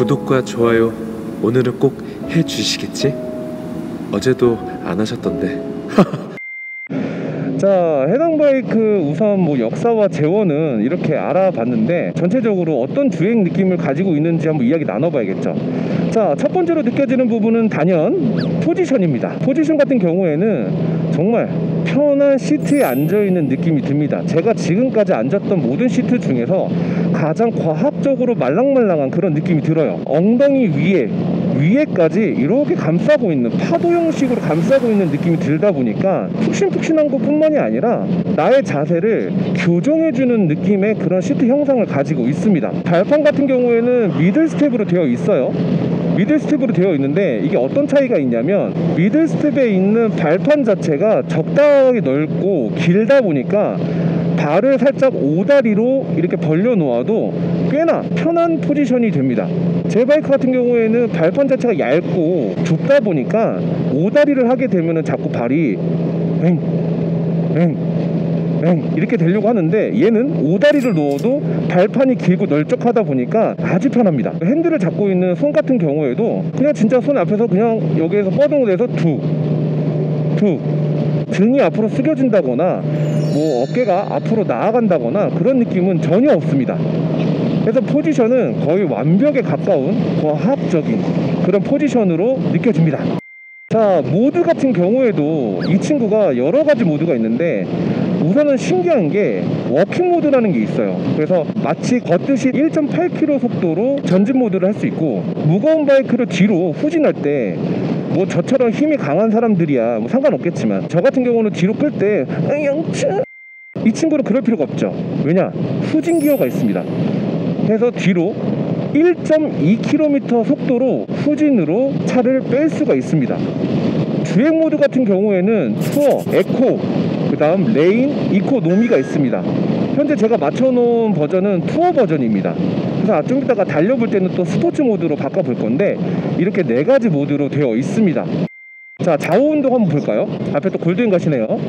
구독과 좋아요 오늘은 꼭 해주시겠지? 어제도 안 하셨던데. 자, 해당 바이크 우선 뭐 역사와 재원은 이렇게 알아봤는데 전체적으로 어떤 주행 느낌을 가지고 있는지 한번 이야기 나눠봐야겠죠. 자, 첫 번째로 느껴지는 부분은 단연 포지션입니다. 포지션 같은 경우에는 정말 편한 시트에 앉아있는 느낌이 듭니다. 제가 지금까지 앉았던 모든 시트 중에서 가장 과학적으로 말랑말랑한 그런 느낌이 들어요. 엉덩이 위에까지 이렇게 감싸고 있는, 파도 형식으로 감싸고 있는 느낌이 들다 보니까 푹신푹신한 것 뿐만이 아니라 나의 자세를 교정해주는 느낌의 그런 시트 형상을 가지고 있습니다. 발판 같은 경우에는 미들 스텝으로 되어 있어요. 미들 스텝으로 되어 있는데 이게 어떤 차이가 있냐면, 미들 스텝에 있는 발판 자체가 적당하게 넓고 길다 보니까 발을 살짝 오다리로 이렇게 벌려 놓아도 꽤나 편한 포지션이 됩니다. 제 바이크 같은 경우에는 발판 자체가 얇고 좁다 보니까 오다리를 하게 되면은 자꾸 발이 이렇게 되려고 하는데, 얘는 오다리를 놓아도 발판이 길고 널쩍하다 보니까 아주 편합니다. 핸들을 잡고 있는 손 같은 경우에도 그냥 진짜 손 앞에서 그냥 여기에서 뻗은 곳에서 툭 등이 앞으로 숙여진다거나 뭐 어깨가 앞으로 나아간다거나 그런 느낌은 전혀 없습니다. 그래서 포지션은 거의 완벽에 가까운 과학적인 그런 포지션으로 느껴집니다. 자, 모드 같은 경우에도 이 친구가 여러가지 모드가 있는데, 우선은 신기한 게 워킹 모드라는 게 있어요. 그래서 마치 걷듯이 1.8km 속도로 전진 모드를 할 수 있고, 무거운 바이크를 뒤로 후진할 때 뭐 저처럼 힘이 강한 사람들이야 뭐 상관없겠지만, 저 같은 경우는 뒤로 끌 때 이 친구는 그럴 필요가 없죠. 왜냐? 후진 기어가 있습니다. 그래서 뒤로 1.2km 속도로 후진으로 차를 뺄 수가 있습니다. 주행 모드 같은 경우에는 투어, 에코, 그 다음 레인, 이코노미가 있습니다. 현재 제가 맞춰놓은 버전은 투어 버전입니다. 그래서 좀 이따가 달려볼 때는 또 스포츠 모드로 바꿔볼 건데, 이렇게 4가지 모드로 되어 있습니다. 자, 좌우 운동 한번 볼까요? 앞에 또 골드인 가시네요.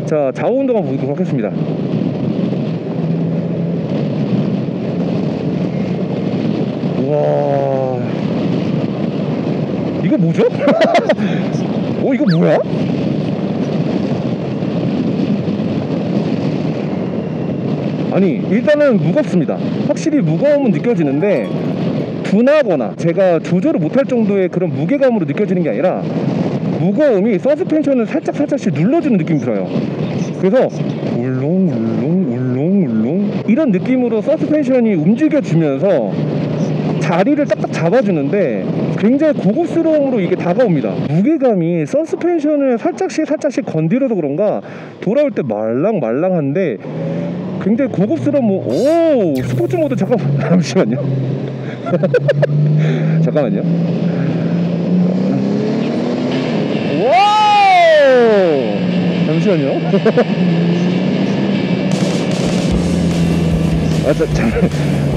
자, 좌우 운동 한번 보도록 하겠습니다. 와, 이거 뭐죠? 이거 뭐야? 아니, 일단은 무겁습니다. 확실히 무거움은 느껴지는데, 둔하거나 제가 조절을 못할 정도의 그런 무게감으로 느껴지는 게 아니라, 무거움이 서스펜션을 살짝씩 눌러주는 느낌이 들어요. 그래서 울렁울렁 이런 느낌으로 서스펜션이 움직여주면서 자리를 딱딱 잡아주는데 굉장히 고급스러움으로 이게 다가옵니다. 무게감이 서스펜션을 살짝씩 건드려서 그런가 돌아올 때 말랑말랑한데 굉장히 고급스러운 스포츠 모드. 잠시만요. 잠깐만요. 와우! 잠시만요.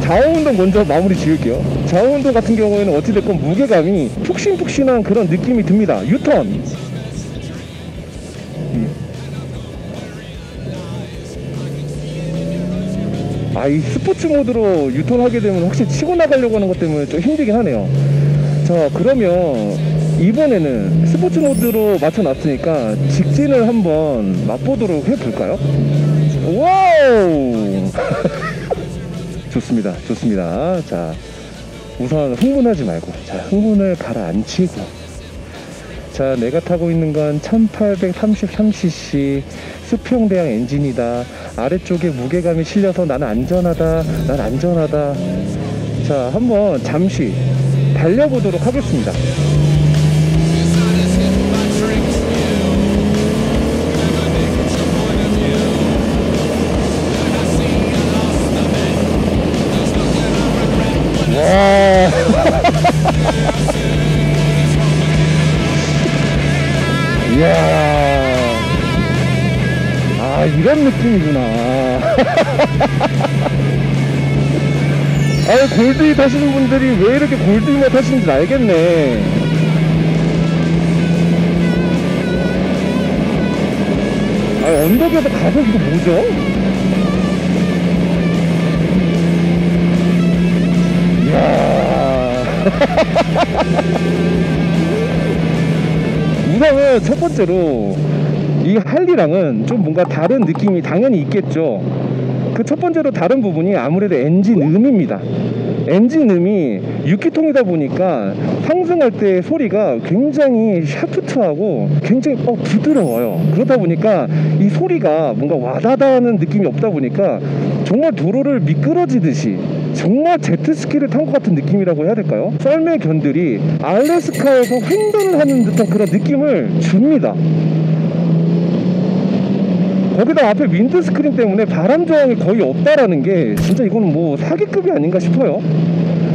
좌우 운동 먼저 마무리 지을게요. 좌우 운동 같은 경우에는 어찌됐건 무게감이 푹신푹신한 그런 느낌이 듭니다. 유턴. 이 스포츠 모드로 유턴하게 되면 확실히 치고 나가려고 하는 것 때문에 좀 힘들긴 하네요. 자, 그러면 이번에는 스포츠 모드로 맞춰놨으니까 직진을 한번 맛보도록 해볼까요? 와우! 좋습니다. 자, 우선 흥분하지 말고, 자, 흥분을 가라앉히고, 자, 내가 타고 있는 건 1833cc 수평대항 엔진이다. 아래쪽에 무게감이 실려서 난 안전하다. 자, 한번 잠시 달려보도록 하겠습니다. 와. 이야. 이런 느낌이구나. 골드잇 타시는 분들이 왜 이렇게 골드잇만 타시는지 알겠네. 언덕에서 가속 이거 뭐죠? 번째로 이 할리랑은 좀 뭔가 다른 느낌이 당연히 있겠죠. 그 첫 번째로 다른 부분이 아무래도 엔진 음입니다. 엔진 음이 6기통이다 보니까 상승할 때 소리가 굉장히 샤프트하고 굉장히 부드러워요. 그러다 보니까 이 소리가 뭔가 와다다는 느낌이 없다 보니까 정말 도로를 미끄러지듯이 정말 제트스키를 탄 것 같은 느낌이라고 해야 될까요? 썰매 견들이 알래스카에서 횡단을 하는 듯한 그런 느낌을 줍니다. 거기다 앞에 윈드스크린 때문에 바람 저항이 거의 없다라는 게 진짜 이거는 뭐 사기급이 아닌가 싶어요.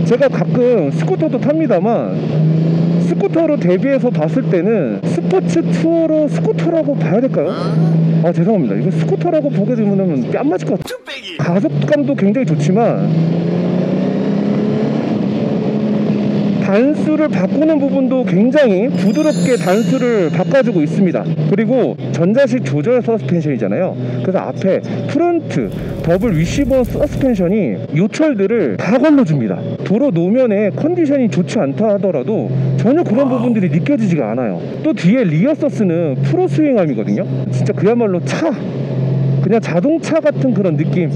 제가 가끔 스쿠터도 탑니다만 스쿠터로 대비해서 봤을 때는 스포츠 투어로 스쿠터라고 봐야 될까요? 아 죄송합니다. 이거 스쿠터라고 보게 되면 뺨 맞을 것 같아요. 가속감도 굉장히 좋지만 단수를 바꾸는 부분도 굉장히 부드럽게 단수를 바꿔주고 있습니다. 그리고 전자식 조절 서스펜션이잖아요. 그래서 앞에 프론트 더블 위시본 서스펜션이 요철들을 다 걸러줍니다. 도로 노면에 컨디션이 좋지 않다 하더라도 전혀 그런 부분들이 느껴지지가 않아요. 또 뒤에 리어 서스는 프로 스윙암이거든요. 진짜 그야말로 그냥 자동차 같은 그런 느낌.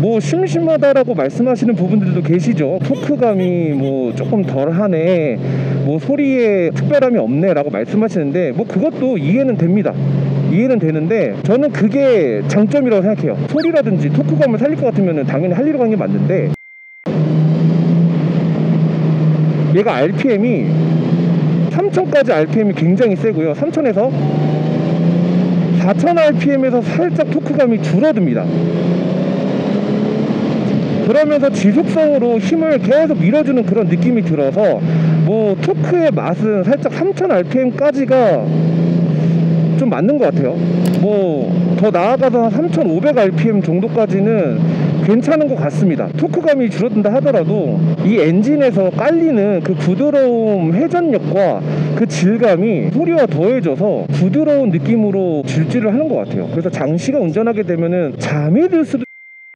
뭐 심심하다라고 말씀하시는 부분들도 계시죠. 토크감이 뭐 조금 덜하네, 뭐 소리에 특별함이 없네 라고 말씀하시는데 뭐 그것도 이해는 됩니다. 이해는 되는데 저는 그게 장점이라고 생각해요. 소리라든지 토크감을 살릴 것 같으면 당연히 할리로 간 게 맞는데, 얘가 RPM이 3000까지 RPM이 굉장히 세고요. 3000에서 4000 RPM에서 살짝 토크감이 줄어듭니다. 그러면서 지속성으로 힘을 계속 밀어주는 그런 느낌이 들어서 뭐 토크의 맛은 살짝 3000 RPM까지가 좀 맞는 것 같아요. 뭐 더 나아가서 3500 RPM 정도까지는 괜찮은 것 같습니다. 토크감이 줄어든다 하더라도 이 엔진에서 깔리는 그 부드러움 회전력과 그 질감이 소리와 더해져서 부드러운 느낌으로 질주를 하는 것 같아요. 그래서 장시간 운전하게 되면은 잠이 들 수도,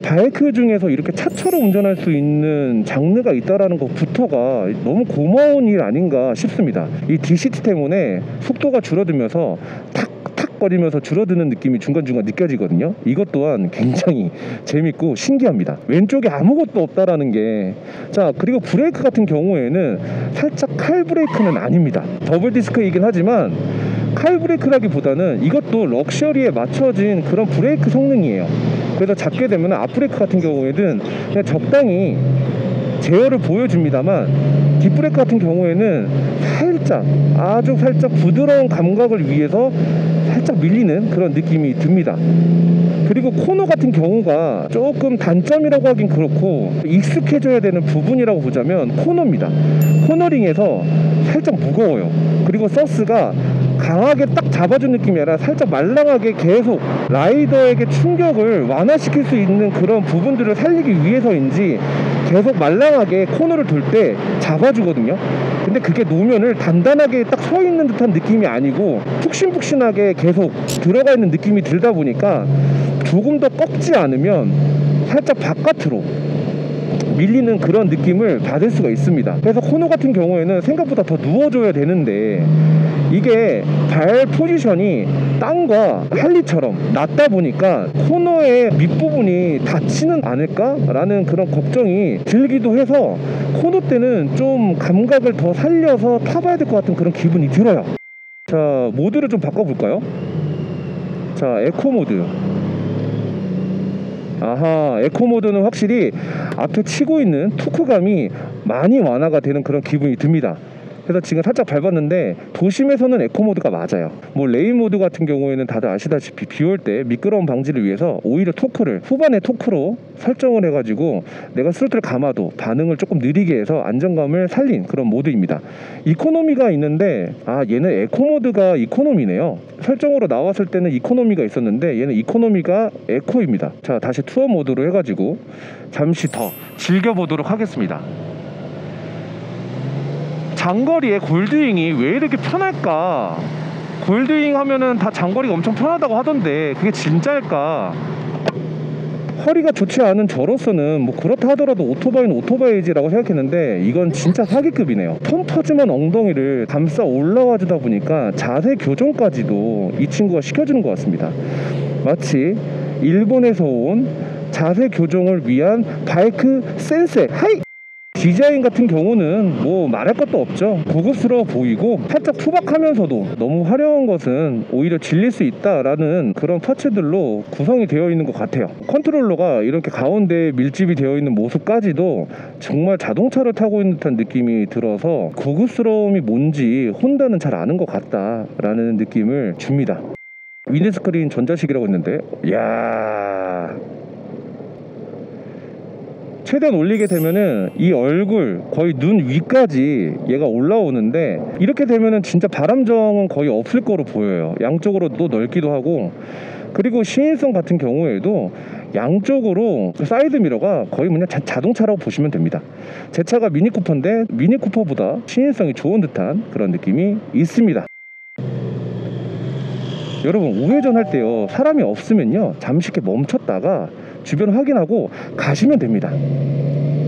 바이크 중에서 이렇게 차처럼 운전할 수 있는 장르가 있다라는 것부터가 너무 고마운 일 아닌가 싶습니다. 이 DCT 때문에 속도가 줄어들면서 탁탁거리면서 줄어드는 느낌이 중간중간 느껴지거든요. 이것 또한 굉장히 재밌고 신기합니다. 왼쪽에 아무것도 없다라는 게. 자, 그리고 브레이크 같은 경우에는 살짝 칼 브레이크는 아닙니다. 더블 디스크이긴 하지만 칼 브레이크라기보다는 이것도 럭셔리에 맞춰진 그런 브레이크 성능이에요. 그래서 잡게 되면 앞브레이크 같은 경우에는 그냥 적당히 제어를 보여줍니다만, 뒷브레이크 같은 경우에는 살짝, 아주 살짝 부드러운 감각을 위해서 살짝 밀리는 그런 느낌이 듭니다. 그리고 코너 같은 경우가 조금 단점이라고 하긴 그렇고 익숙해져야 되는 부분이라고 보자면 코너입니다. 코너링에서 살짝 무거워요. 그리고 서스가 강하게 딱 잡아준 느낌이 아니라 살짝 말랑하게 계속 라이더에게 충격을 완화시킬 수 있는 그런 부분들을 살리기 위해서인지 계속 말랑하게 코너를 돌 때 잡아주거든요. 근데 그게 노면을 단단하게 딱 서 있는 듯한 느낌이 아니고 푹신푹신하게 계속 들어가 있는 느낌이 들다 보니까 조금 더 꺾지 않으면 살짝 바깥으로 밀리는 그런 느낌을 받을 수가 있습니다. 그래서 코너 같은 경우에는 생각보다 더 누워줘야 되는데 이게 발 포지션이 땅과 할리처럼 낮다 보니까 코너의 밑부분이 닿지는 않을까? 라는 그런 걱정이 들기도 해서 코너 때는 좀 감각을 더 살려서 타봐야 될 것 같은 그런 기분이 들어요. 자, 모드를 좀 바꿔볼까요? 자, 에코 모드. 아하, 에코 모드는 확실히 앞에 치고 있는 토크감이 많이 완화가 되는 그런 기분이 듭니다. 그래서 지금 살짝 밟았는데 도심에서는 에코 모드가 맞아요. 뭐 레인 모드 같은 경우에는 다들 아시다시피 비 올 때 미끄러움 방지를 위해서 오히려 토크를 후반에 토크로 설정을 해가지고 내가 스로틀을 감아도 반응을 조금 느리게 해서 안정감을 살린 그런 모드입니다. 이코노미가 있는데 얘는 에코 모드가 이코노미네요. 설정으로 나왔을 때는 이코노미가 있었는데 얘는 이코노미가 에코입니다. 자, 다시 투어 모드로 해가지고 잠시 더 즐겨보도록 하겠습니다. 장거리에 골드윙이 왜 이렇게 편할까? 골드윙 하면은 다 장거리가 엄청 편하다고 하던데 그게 진짜일까? 허리가 좋지 않은 저로서는 뭐 그렇다 하더라도 오토바이는 오토바이지라고 생각했는데 이건 진짜 사기급이네요. 펌퍼짐한 엉덩이를 감싸 올라와 주다 보니까 자세 교정까지도 이 친구가 시켜주는 것 같습니다. 마치 일본에서 온 자세 교정을 위한 바이크 센세 하이! 디자인 같은 경우는 뭐 말할 것도 없죠. 고급스러워 보이고 살짝 투박하면서도 너무 화려한 것은 오히려 질릴 수 있다라는 그런 파츠들로 구성이 되어 있는 것 같아요. 컨트롤러가 이렇게 가운데 밀집이 되어 있는 모습까지도 정말 자동차를 타고 있는 듯한 느낌이 들어서 고급스러움이 뭔지 혼다는 잘 아는 것 같다라는 느낌을 줍니다. 윈드스크린 전자식이라고 했는데 이야, 최대한 올리게 되면은 이 얼굴 거의 눈 위까지 얘가 올라오는데, 이렇게 되면은 진짜 바람정은 거의 없을 거로 보여요. 양쪽으로 또 넓기도 하고, 그리고 시인성 같은 경우에도 양쪽으로 사이드미러가 거의 그냥 자동차라고 보시면 됩니다. 제 차가 미니쿠퍼인데 미니쿠퍼보다 시인성이 좋은 듯한 그런 느낌이 있습니다. 여러분, 우회전 할 때요, 사람이 없으면요 잠시 이렇게 멈췄다가 주변 확인하고 가시면 됩니다.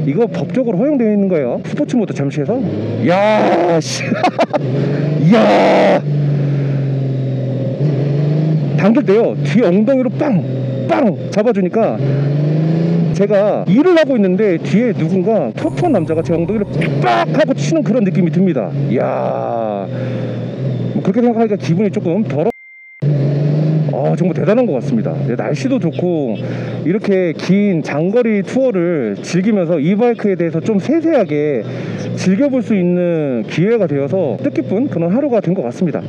이거 법적으로 허용되어 있는 거예요. 스포츠 모드 잠시 해서, 야 씨. 이야, 당길 때요 뒤에 엉덩이로 빵 잡아주니까, 제가 일을 하고 있는데 뒤에 누군가 터프한 남자가 제 엉덩이를 빡 하고 치는 그런 느낌이 듭니다. 이야, 뭐 그렇게 생각하니까 기분이 조금 정말 대단한 것 같습니다. 날씨도 좋고 이렇게 긴 장거리 투어를 즐기면서 이 바이크에 대해서 좀 세세하게 즐겨볼 수 있는 기회가 되어서 뜻깊은 그런 하루가 된 것 같습니다.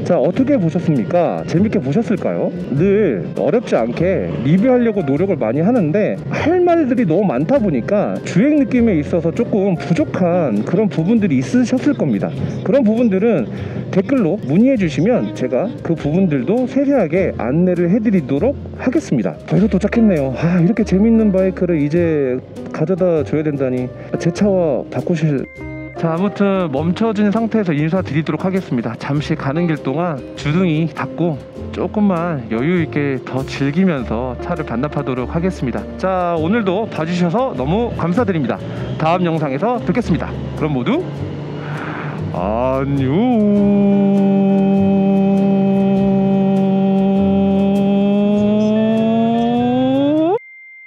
자, 어떻게 보셨습니까? 재밌게 보셨을까요? 늘 어렵지 않게 리뷰하려고 노력을 많이 하는데 할 말들이 너무 많다 보니까 주행 느낌에 있어서 조금 부족한 그런 부분들이 있으셨을 겁니다. 그런 부분들은 댓글로 문의해 주시면 제가 그 부분들도 세세하게 안내를 해드리도록 하겠습니다. 벌써 도착했네요. 이렇게 재밌는 바이크를 이제 가져다 줘야 된다니. 제 차와 바꾸실... 자, 아무튼 멈춰진 상태에서 인사드리도록 하겠습니다. 잠시 가는 길 동안 주둥이 닫고 조금만 여유 있게 더 즐기면서 차를 반납하도록 하겠습니다. 자, 오늘도 봐주셔서 너무 감사드립니다. 다음 영상에서 뵙겠습니다. 그럼 모두 안녕.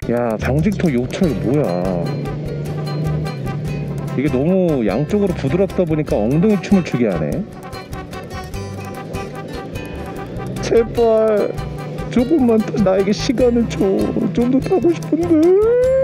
야, 방직토 요철 뭐야? 이게 너무 양쪽으로 부드럽다 보니까 엉덩이 춤을 추게 하네. 제발 조금만 더 나에게 시간을 줘. 좀 더 타고 싶은데.